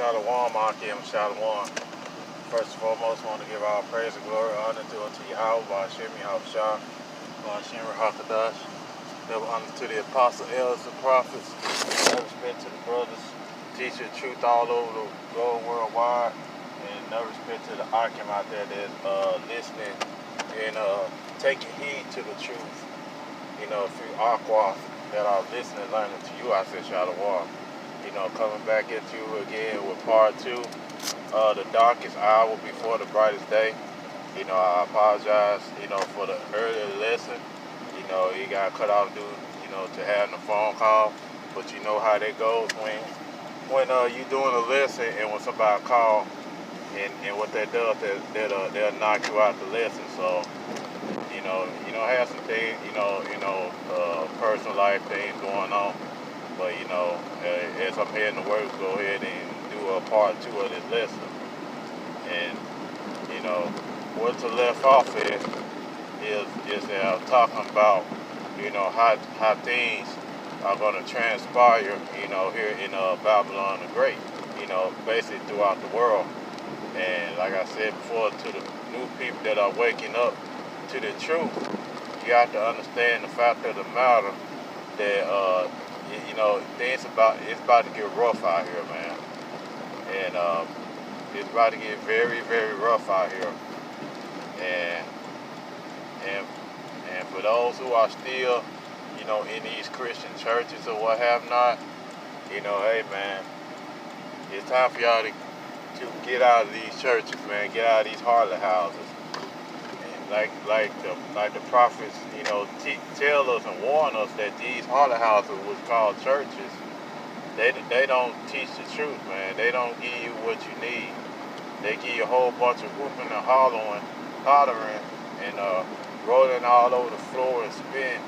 Shalom, Akim, Shalom. First and foremost, I want to give all praise and glory, honor to Yahweh, Ba'ashem, Yahushua, Ba'ashem, Rahakadash. Double honor to the apostle, elders, and prophets. No respect to the brothers, teaching truth all over the globe worldwide. And no respect to the Akim out there that's listening and taking heed to the truth. You know, through Aqua that are listening and learning to you, I said Shalom. You know, coming back at you again with part 2, the darkest hour before the brightest day. You know, I apologize, you know, for the earlier lesson. You know, you got cut off due, you know, to having a phone call. But you know how that goes when you doing a lesson and when somebody call and what that does, they'll knock you out the lesson. So, you know, have some things, personal life things going on. But, you know, as I'm heading to work, go ahead and do a part 2 of this lesson. And, you know, what to left off is that I'm talking about, you know, how things are going to transpire, you know, here in Babylon the Great, you know, basically throughout the world. And like I said before, to the new people that are waking up to the truth, you have to understand the fact of the matter that, you know, it's about to get rough out here, man. And it's about to get very, very rough out here. And for those who are still, you know, in these Christian churches or what have not, you know, hey, man, it's time for y'all to get out of these churches, man. Get out of these harlot houses. Like the prophets, you know, tell us and warn us that these harlot houses was called churches. They don't teach the truth, man. They don't give you what you need. They give you a whole bunch of whooping and hollering, and rolling all over the floor and spin,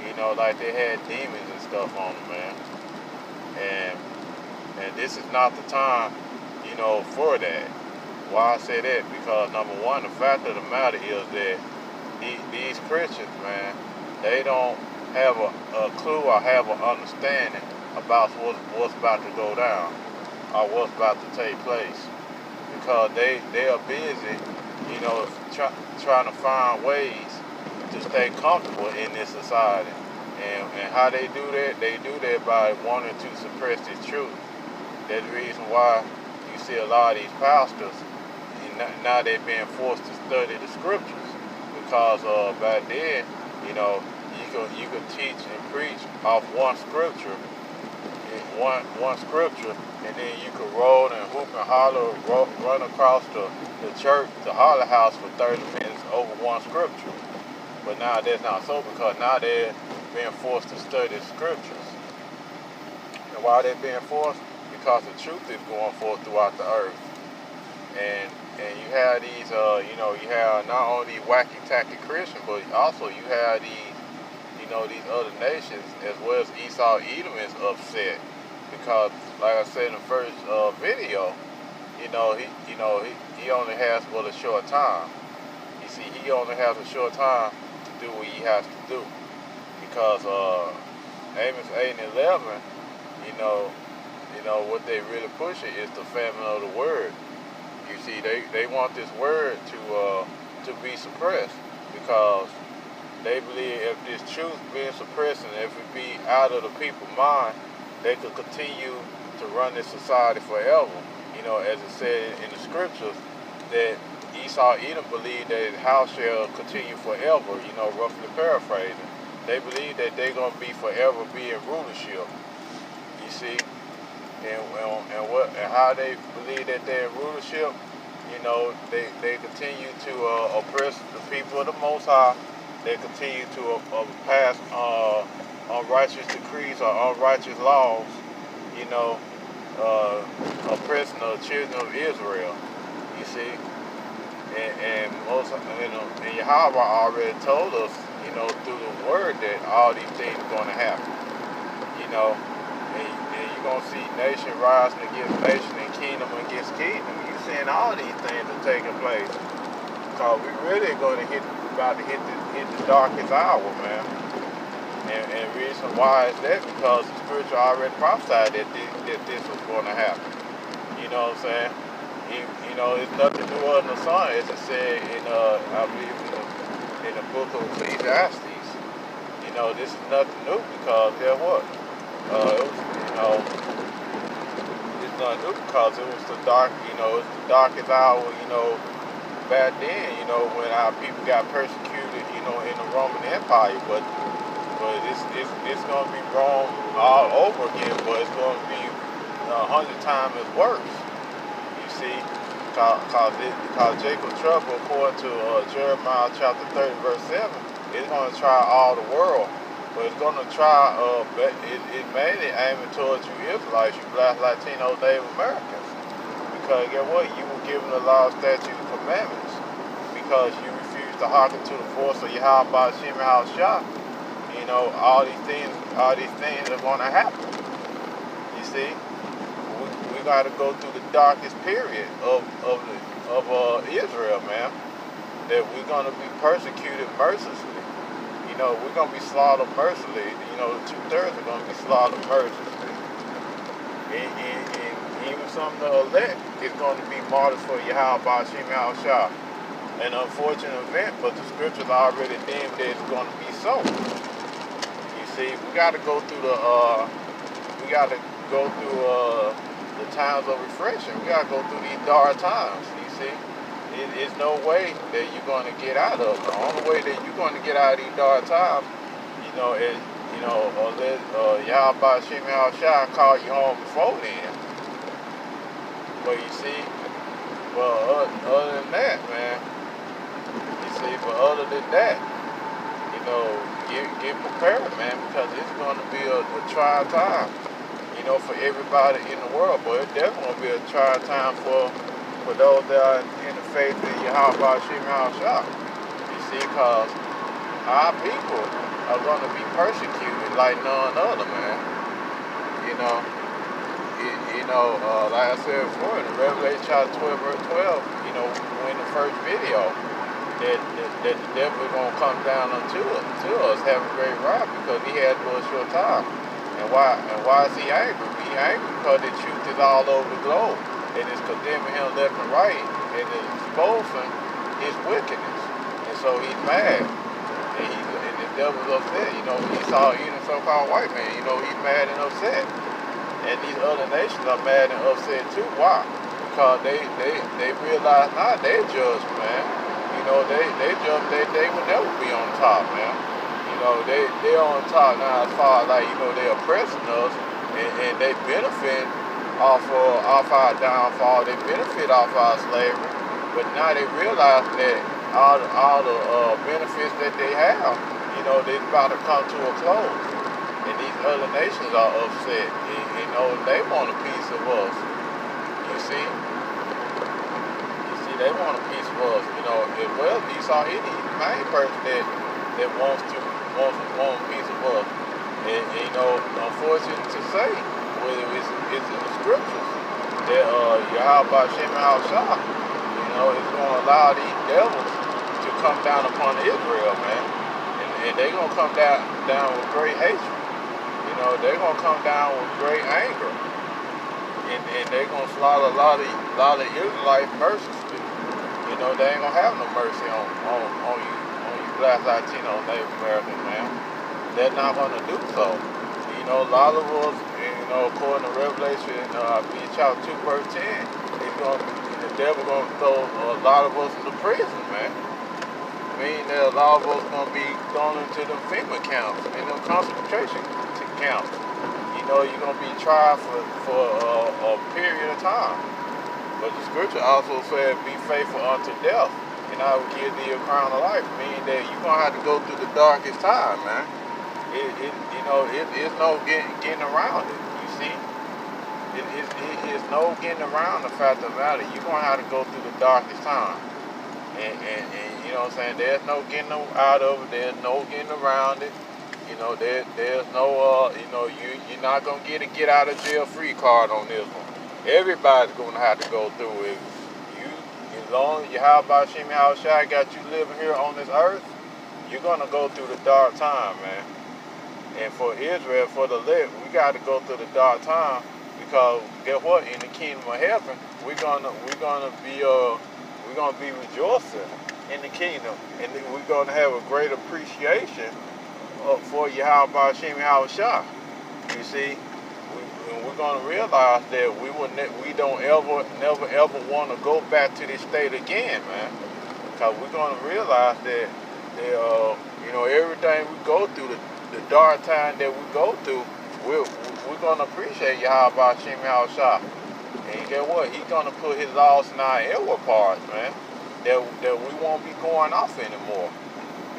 you know, like they had demons and stuff on them, man. And this is not the time, you know, for that. Why I say that? Because number one, the fact of the matter is that these Christians, man, they don't have a clue or have an understanding about what's about to go down or what's about to take place. Because they are busy, you know, trying to find ways to stay comfortable in this society. And how they do that by wanting to suppress the truth. That's the reason why you see a lot of these pastors, now they're being forced to study the scriptures, because back then, you know, you could teach and preach off one scripture, and then you could roll and whoop and holler, run across the church, the holler house for 30 minutes over one scripture. But now that's not so, because now they're being forced to study the scriptures. And why they're being forced? Because the truth is going forth throughout the earth. And you have these, you know, you have not only wacky-tacky Christians, but also you have these, you know, these other nations, as well as Esau Edom is upset. Because, like I said in the first video, he only has but a short time. You see, he only has a short time to do what he has to do. Because Amos 8 and 11, you know, what they really pushing is the famine of the word. You see, they want this word to be suppressed, because they believe if this truth being suppressed and if it be out of the people's mind, they could continue to run this society forever. You know, as it said in the scriptures, that Esau Edom believed that his house shall continue forever, you know, roughly paraphrasing. They believe that they're going to be forever be in rulership. You see? And how they believe that they're in rulership, you know, they continue to oppress the people of the Most High. They continue to pass unrighteous decrees or unrighteous laws, you know, oppressing the children of Israel. You see, and most, you know, and Yahweh already told us, you know, through the word that all these things are going to happen. You know. And you're going to see nation rising against nation and kingdom against kingdom. You're seeing all these things are taking place. Because we really going to about to hit the darkest hour, man. And the reason why is that because the scripture already prophesied that this was going to happen. You know what I'm saying? You know, it's nothing new under the sun, as it said in, I believe, in the book of Ecclesiastes. You know, this is nothing new because, guess what? It was, you know, it's nothing new because it was the dark, you know, it's the darkest hour, you know, back then, you know, when our people got persecuted, you know, in the Roman Empire. But it's going to be wrong all over again, but it's going to be 100 times as worse. You see, because Jacob's trouble, according to Jeremiah chapter 30, verse 7, it's going to try all the world. But it's going to try, it mainly aiming towards you Israelites, you Black, Latino, Native Americans. Because guess what? You were given the law, statutes, and commandments. Because you refuse to hearken to the voice of Yahweh Shem Shah. You know, all these things are going to happen. You see? We got to go through the darkest period of Israel, man. That we're going to be persecuted mercilessly. You know, we're going to be slaughtered mercilessly. You know, 2/3 are going to be slaughtered mercilessly. And even some of the elect is going to be martyrs for Yahweh Shem Shah. An unfortunate event, but the scriptures already deemed that it's going to be so. You see, we got to go through the times of refreshing. We got to go through these dark times. You see, it's no way that you're going to get out of it. The only way that you're going to get out of these dark times, you know, is, you know, let Yahweh Shem Shah call you home before then. But you see, well, other than that, man, you see, but other than that, you know, get prepared, man, because it's going to be a trying time, you know, for everybody in the world. But it's definitely going to be a trying time for those that are in the faith of Yahweh Shem Shah. You see, because our people are going to be persecuted like none other, man. You know, like I said before, in Revelation chapter 12, verse 12, you know, in the first video, that the devil is going to come down unto us, having great wrath, because he had for a short time. And why is he angry? He angry because the truth is all over the globe, and it's condemning him left and right, and it's exposing his wickedness. And so he's mad, and the devil's upset. You know, he saw even a so-called white man. You know, he's mad and upset. And these other nations are mad and upset too. Why? Because they realize now they're judged, man. You know, they judge they will never be on top, man. You know, they're on top now as far as, like, you know, they're oppressing us, and they benefit off our downfall. They benefit off our slavery. But now they realize that all the benefits that they have, you know, they're about to come to a close. And these other nations are upset. You know, they want a piece of us. You see, they want a piece of us. You know, as well, Esau, he's the main person that wants a piece of us. And you know, unfortunate to say, whether it's in the scriptures that Yahweh Shem Shah, you know, is going to allow these devils to come down upon Israel, man. And they're going to come down with great hatred. You know, they're going to come down with great anger. And they're going to slaughter a lot of Israelites mercilessly. You know, they ain't going to have no mercy on you Black, Latino, Native Americans, man. They're not going to do so. You know, a lot of us, you know, according to Revelation, chapter 2, verse 10, the devil going to throw a lot of us into prison, man. Meaning that a lot of us going to be thrown into the FEMA camps and them concentration camps. You know, you're going to be tried for a period of time. But the scripture also said, be faithful unto death, and I will give thee a crown of life. Meaning that you're going to have to go through the darkest time, man. You know, it's no getting around it, you see. It's no getting around the fact of the matter. You're going to have to go through the darkest time. And you know what I'm saying? There's no getting out of it. There's no getting around it. You know, there's no, you know, you're not going to get a get out of jail free card on this one. Everybody's going to have to go through it. As long as Yahweh Shem Shah got you living here on this earth, you're going to go through the dark time, man. And for Israel, for the elect, we got to go through the dark time Because guess what? In the kingdom of heaven, we're gonna be rejoicing in the kingdom, and we're gonna have a great appreciation for Yahweh Hashem Yahushua. You see, we're gonna realize that we don't never ever want to go back to this state again, man. Because we're gonna realize that everything we go through, the dark time that we go through, we're gonna appreciate Yahweh Hashem Yahushua. And guess what? He's gonna put his laws in our inward parts, man. That we won't be going off anymore.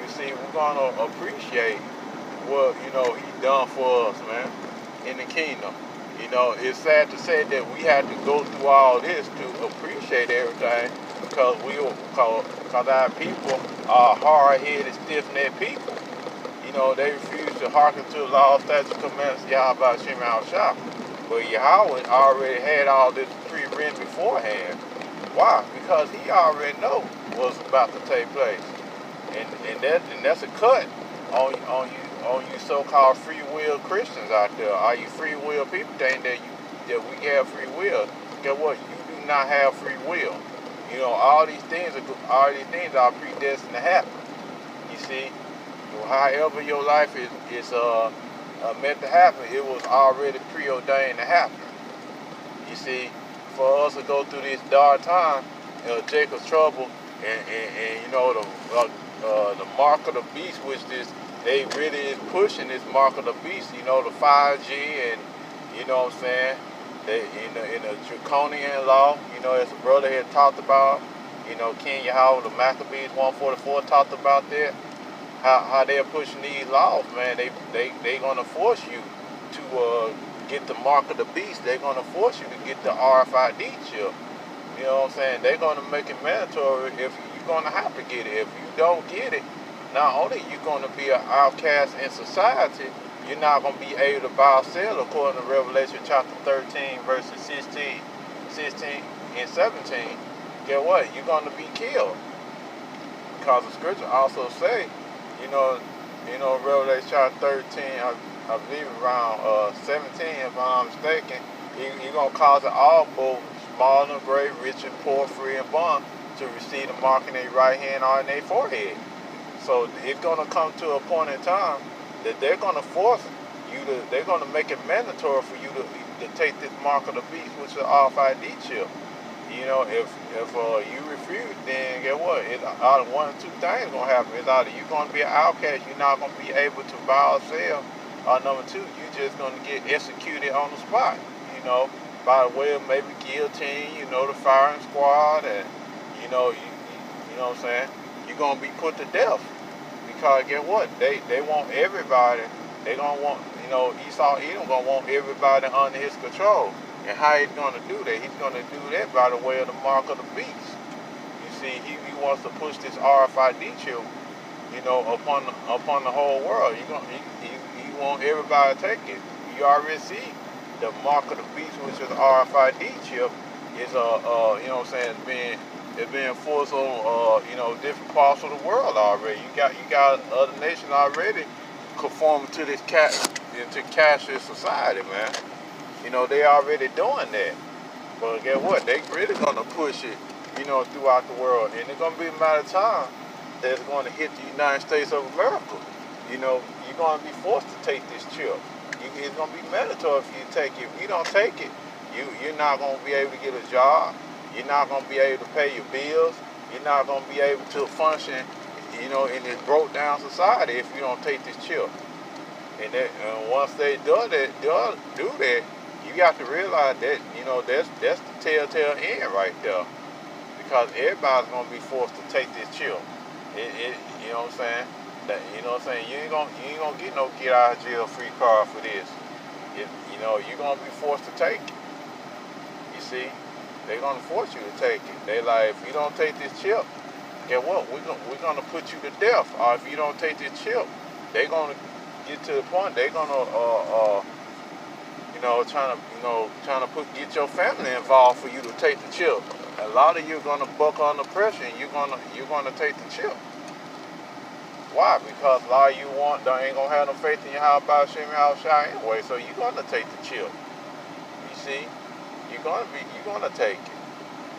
You see, we're gonna appreciate what he done for us, man, in the kingdom. It's sad to say that we had to go through all this to appreciate everything, because our people are hard-headed, stiff-necked people. They refuse to hearken to the law, statutes, commandments, Yahweh Hashem Yahushua. But Yahweh already had all this pre-written beforehand. Why? Because he already know what's about to take place, and that's a cut on you so-called free will Christians out there. Are you free will people think that we have free will? Guess what? You do not have free will. All these things are predestined to happen. You see, however your life is meant to happen, it was already preordained to happen. You see, for us to go through this dark time, Jacob's trouble, and the mark of the beast, which they really is pushing this mark of the beast, the 5G, and what I'm saying, in the draconian law, as the brother had talked about, King Yahweh, the Maccabees 144 talked about that, how they're pushing these laws, man. They gonna force you to get the mark of the beast. They're gonna force you to get the RFID chip. You know what I'm saying? They're gonna make it mandatory if you're gonna have to get it. If you don't get it, not only you're gonna be an outcast in society, you're not gonna be able to buy or sell according to Revelation chapter 13, verses 16 and 17. Get what? You're gonna be killed. Because the scripture also say, Revelation chapter 13, I believe around 17, if I'm not mistaken, you're going to cause it all, both small and great, rich and poor, free and bond, to receive the mark in their right hand or in their forehead. So it's going to come to a point in time that they're going to force you they're going to make it mandatory for you to take this mark of the beast, which is an RFID chip. If you refuse, then get what? It's out of one or two things going to happen. It's either you're going to be an outcast, you're not going to be able to buy or sell, or number two, you're just going to get executed on the spot, by way of maybe guillotine, the firing squad, and, you know what I'm saying? You're going to be put to death. Because get what? They want everybody, they going to want, Esau Edom going to want everybody under his control. And how he's going to do that? He's going to do that by the way of the mark of the beast. You see, he wants to push this RFID chip, upon the whole world. He want everybody to take it. You already see the mark of the beast, which is RFID chip, is it's being forced on different parts of the world already. You got other nations already conforming to this cashless society, man. They already doing that. But guess what? They really gonna push it, throughout the world. And it's gonna be a matter of time that it's gonna hit the United States of America. You're gonna be forced to take this chip. It's gonna be mandatory for you to take it. If you don't take it, you're not gonna be able to get a job. You're not gonna be able to pay your bills. You're not gonna be able to function, in this broke down society if you don't take this chip. And once they do that, you got to realize that, that's the telltale end right there. Because everybody's going to be forced to take this chip. You know what I'm saying? You ain't going to get no get out of jail free card for this. You're going to be forced to take it. You see? They're going to force you to take it. They like, if you don't take this chip, guess what? We're going to put you to death. Or if you don't take this chip, they're going to get to the point they're going to trying to get your family involved for you to take the chip. A lot of you are gonna buck under pressure, and you're gonna take the chip. Why? Because a lot of you ain't gonna have no faith in your Yahweh Shem Yahushua anyway, so you're gonna take the chip. You see, you're gonna take it.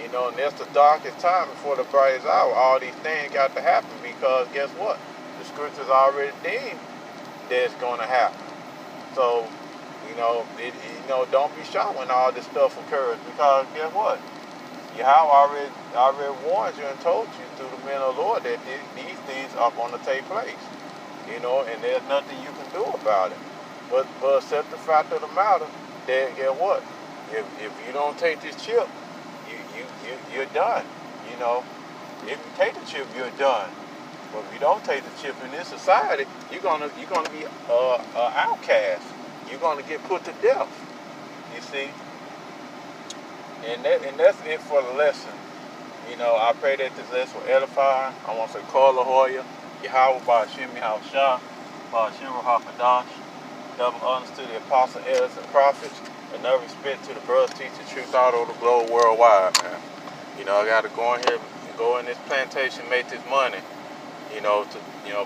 You know, and that's the darkest time before the brightest hour. All these things got to happen because guess what? The scriptures already deemed that it's gonna happen. So, don't be shocked when all this stuff occurs because guess what? Yahweh already warned you and told you through the men of the Lord that these things are going to take place. And there's nothing you can do about it. But accept the fact of the matter that guess what? If you don't take this chip, you're done. If you take the chip, you're done. But if you don't take the chip in this society, you're gonna be an outcast. You're gonna get put to death. You see. And that's it for the lesson. I pray that this lesson will edify. I want to say, call La Hoya, Yahweh by Shemi Shah, by Shimra Hakadash, double honors to the apostle, elders, and prophets, and no respect to the brothers teaching truth all over the globe worldwide, man. I got to go in here, go in this plantation, make this money, to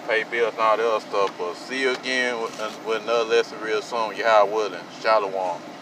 pay bills and all the other stuff. But see you again with another lesson real soon. Yahweh willing. Shalom.